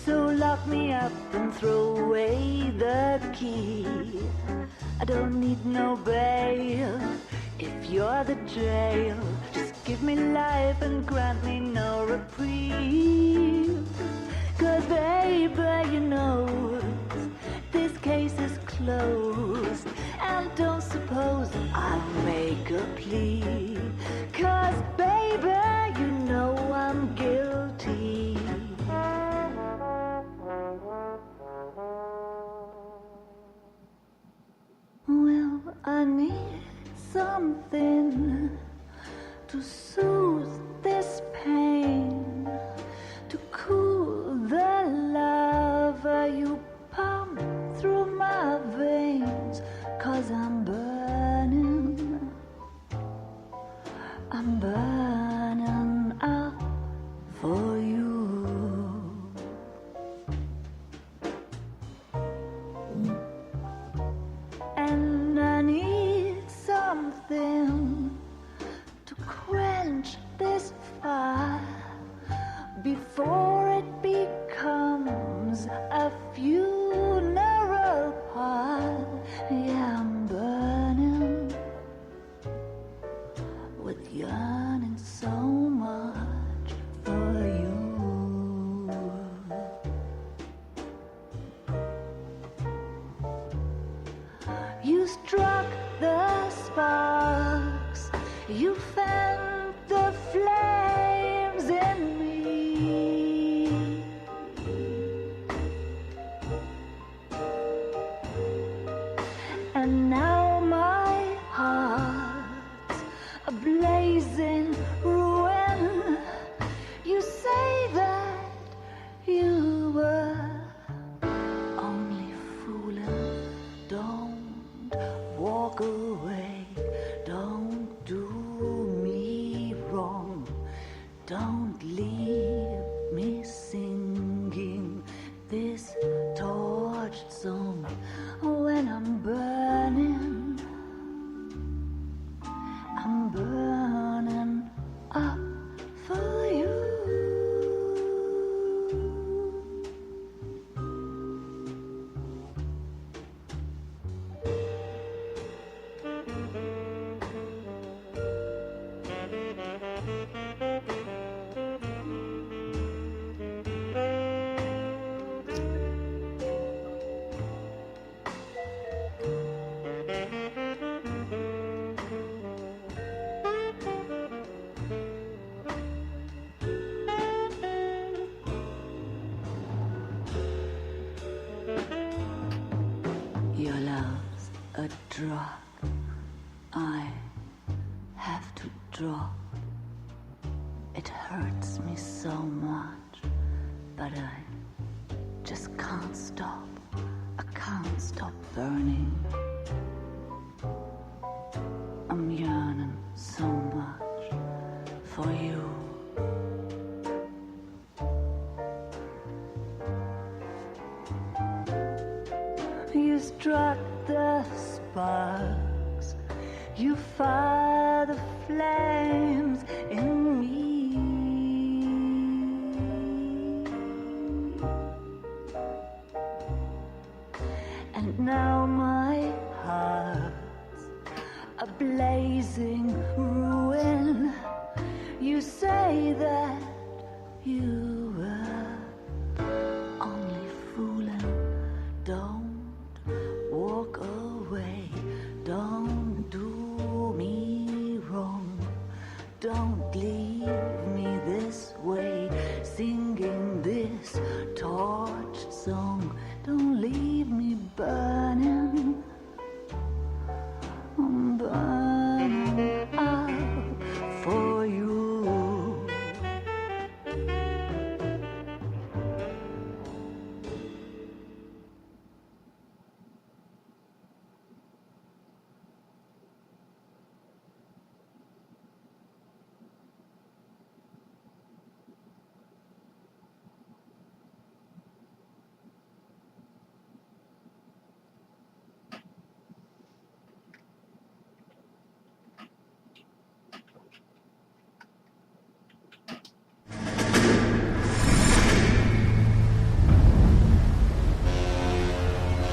So lock me up and throw away the key. I don't need no bail if you're the jail. Just give me life and grant me no reprieve. 'Cause baby, you know this case is closed, and don't suppose I'll make a plea. 'Cause baby, you know I'm guilty. Well, I need something to soothe this pain, to cool the lava you pump through my veins. 'Cause I'm burning up for you. And I need something to quench this fire before it becomes a funeral pile. Yeah, I'm burning with yearning so much for you. You struck the sparks, you fanned the flames in me. And now my heart's a blazing ruin. You say that you were only fooling. Don't walk away. Don't do me wrong. Don't leave me singing this torched song when I'm burning. I'm burning up for you. Your love's a drop I have to drop. It hurts me so much, but I just can't stop. I can't stop burning. I'm yearning so much for you. You struck the sparks, you fire the flames in me. And now my blazing ruin. You say that you were only fooling. Don't walk away. Don't do me wrong. Don't leave me this way, singing this torch song. Don't leave me burning. I'm burning up for you.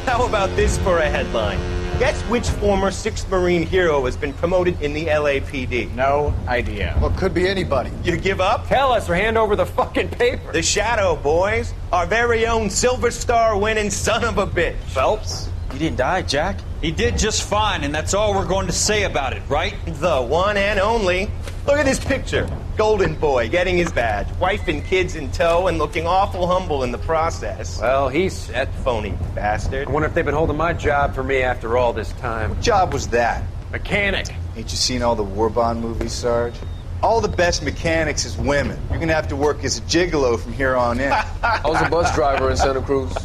How about this for a headline? Guess which former 6th Marine hero has been promoted in the LAPD? No idea. Well, could be anybody. You give up? Tell us or hand over the fucking paper. The Shadow, boys. Our very own Silver Star winning son of a bitch. Phelps? He didn't die, Jack. He did just fine, and that's all we're going to say about it, right? The one and only. Look at this picture. Golden boy getting his badge, wife and kids in tow, and looking awful humble in the process. Well, he's set. Phony bastard. I wonder if they've been holding my job for me after all this time. What job was that? Mechanic. Ain't you seen all the war bond movies, Sarge? All the best mechanics is women. You're gonna have to work as a gigolo from here on in. I was a bus driver in Santa Cruz.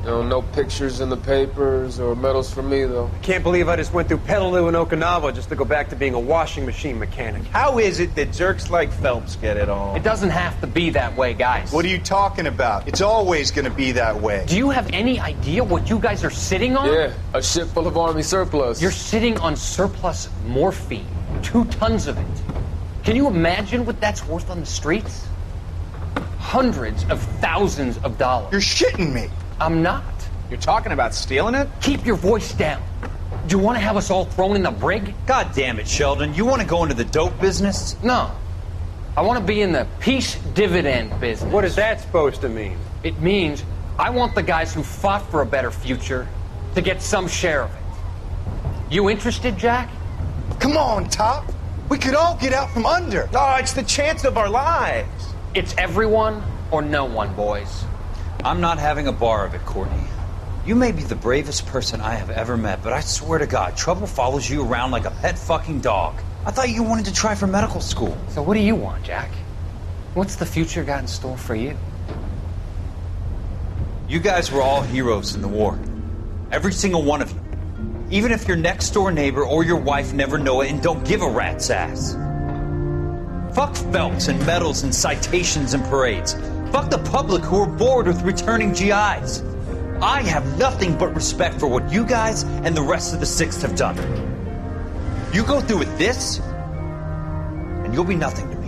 You know, no pictures in the papers or medals for me, though. I can't believe I just went through Petaloo and Okinawa just to go back to being a washing machine mechanic. How is it that jerks like Phelps get it all? It doesn't have to be that way, guys. What are you talking about? It's always gonna be that way. Do you have any idea what you guys are sitting on? Yeah, a ship full of Army surplus. You're sitting on surplus morphine. 2 tons of it. Can you imagine what that's worth on the streets? Hundreds of thousands of dollars. You're shitting me. I'm not. You're talking about stealing it? Keep your voice down. Do you want to have us all thrown in the brig? God damn it, Sheldon. You want to go into the dope business? No. I want to be in the peace dividend business. What is that supposed to mean? It means I want the guys who fought for a better future to get some share of it. You interested, Jack? Come on, Top. We could all get out from under. Oh, it's the chance of our lives. It's everyone or no one, boys. I'm not having a bar of it, Courtney. You may be the bravest person I have ever met, but I swear to God, trouble follows you around like a pet fucking dog. I thought you wanted to try for medical school. So what do you want, Jack? What's the future got in store for you? You guys were all heroes in the war. Every single one of you. Even if your next door neighbor or your wife never know it and don't give a rat's ass. Fuck Phelps and medals and citations and parades. Fuck the public who are bored with returning GIs. I have nothing but respect for what you guys and the rest of the 6th have done. You go through with this, and you'll be nothing to me.